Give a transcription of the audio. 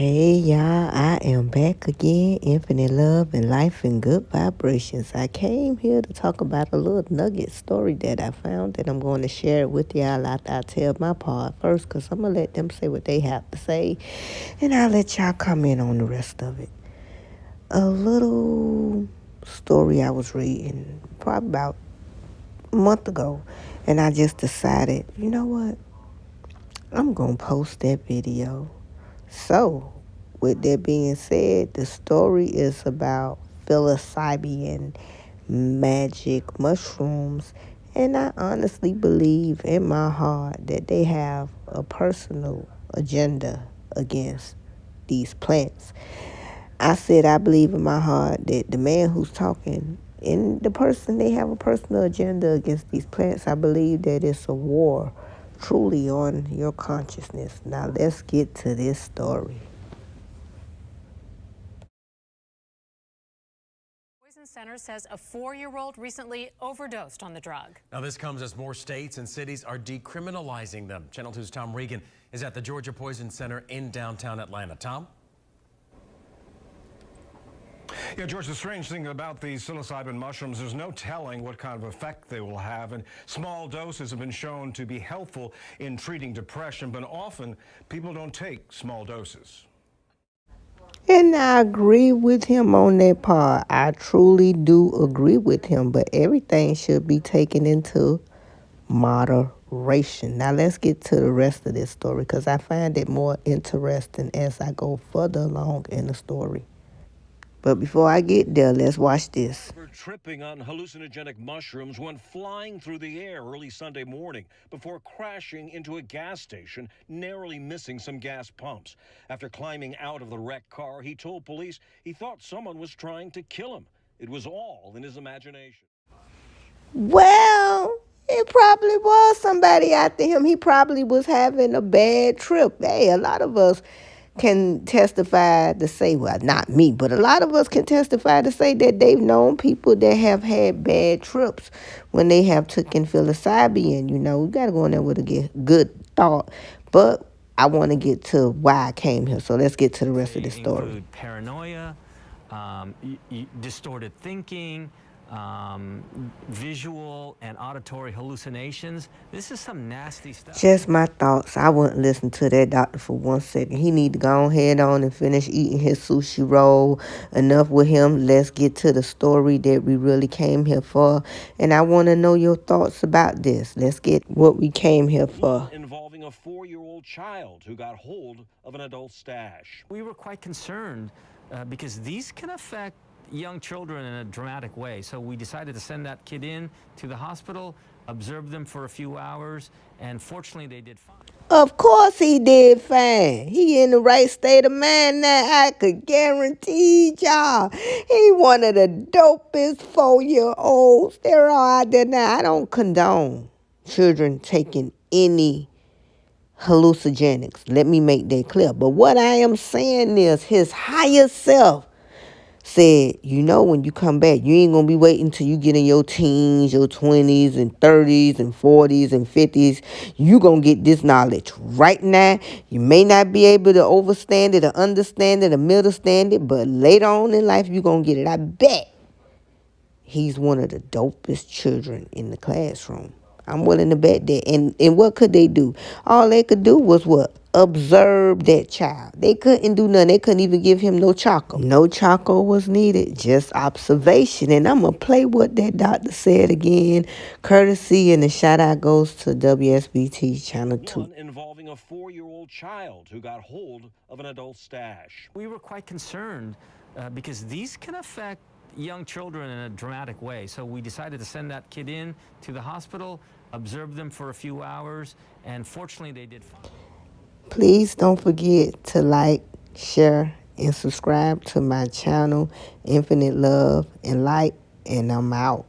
Hey y'all, I am back again. Infinite love and life and good vibrations. I came here to talk about a little nugget story that I found that I'm going to share it with y'all after I tell my part first, because I'm going to let them say what they have to say and I'll let y'all comment on the rest of it. A little story I was reading probably about a month ago, and I just decided, you know what? I'm going to post that video. So, with that being said, the story is about psilocybin magic mushrooms, and I honestly believe in my heart that they have a personal agenda against these plants. I said I believe in my heart that the man who's talking and the person, they have a personal agenda against these plants. I believe that it's a war truly on your consciousness. Now let's get to this story. Poison Center says a 4-year-old recently overdosed on the drug. Now, this comes as more states and cities are decriminalizing them. Channel 2's Tom Regan is at the Georgia Poison Center in downtown Atlanta. Tom? Yeah, George, the strange thing about these psilocybin mushrooms, there's no telling what kind of effect they will have, and small doses have been shown to be helpful in treating depression, but often people don't take small doses. And I agree with him on that part. I truly do agree with him, but everything should be taken into moderation. Now let's get to the rest of this story, because I find it more interesting as I go further along in the story. But before I get there, let's watch this. Tripping on hallucinogenic mushrooms went flying through the air early Sunday morning before crashing into a gas station, narrowly missing some gas pumps. After climbing out of the wrecked car, he told police he thought someone was trying to kill him. It was all in his imagination. Well, it probably was somebody after him. He probably was having a bad trip. Hey, a lot of us can testify to say, well, not me, but a lot of us can testify to say that they've known people that have had bad trips when they have taken psilocybin. You know, we got to go in there with a good thought. But I want to get to why I came here. So let's get to the rest of the story. Include paranoia, distorted thinking, visual and auditory hallucinations. This is some nasty stuff. Just my thoughts. I wouldn't listen to that doctor for 1 second. He need to go ahead on and finish eating his sushi roll. Enough with him. Let's get to the story that we really came here for. And I want to know your thoughts about this. Let's get what we came here for. Involving a 4-year-old child who got hold of an adult stash. We were quite concerned because these can affect young children in a dramatic way. So we decided to send that kid in to the hospital, observe them for a few hours, and fortunately they did fine. Of course he did fine. He in the right state of mind now. I could guarantee y'all. He one of the dopest 4-year-olds there are out there now. I don't condone children taking any hallucinogenics. Let me make that clear. But what I am saying is his higher self said, you know, when you come back, you ain't going to be waiting till you get in your teens, your 20s and 30s and 40s and 50s. You going to get this knowledge right now. You may not be able to overstand it or understand it or misunderstand it, but later on in life, you going to get it. I bet he's one of the dopest children in the classroom. I'm willing to bet that. And what could they do? All they could do was what? Observe that child. They couldn't do nothing. They couldn't even give him no choco. No choco was needed. Just observation. And I'm going to play what that doctor said again. Courtesy and the shout out goes to WSBT Channel 2. One involving a 4-year-old child who got hold of an adult stash. We were quite concerned because these can affect young children in a dramatic way. So we decided to send that kid in to the hospital, observe them for a few hours, and fortunately they did fine. Please don't forget to like, share, and subscribe to my channel, Infinite Love and Light, and I'm out.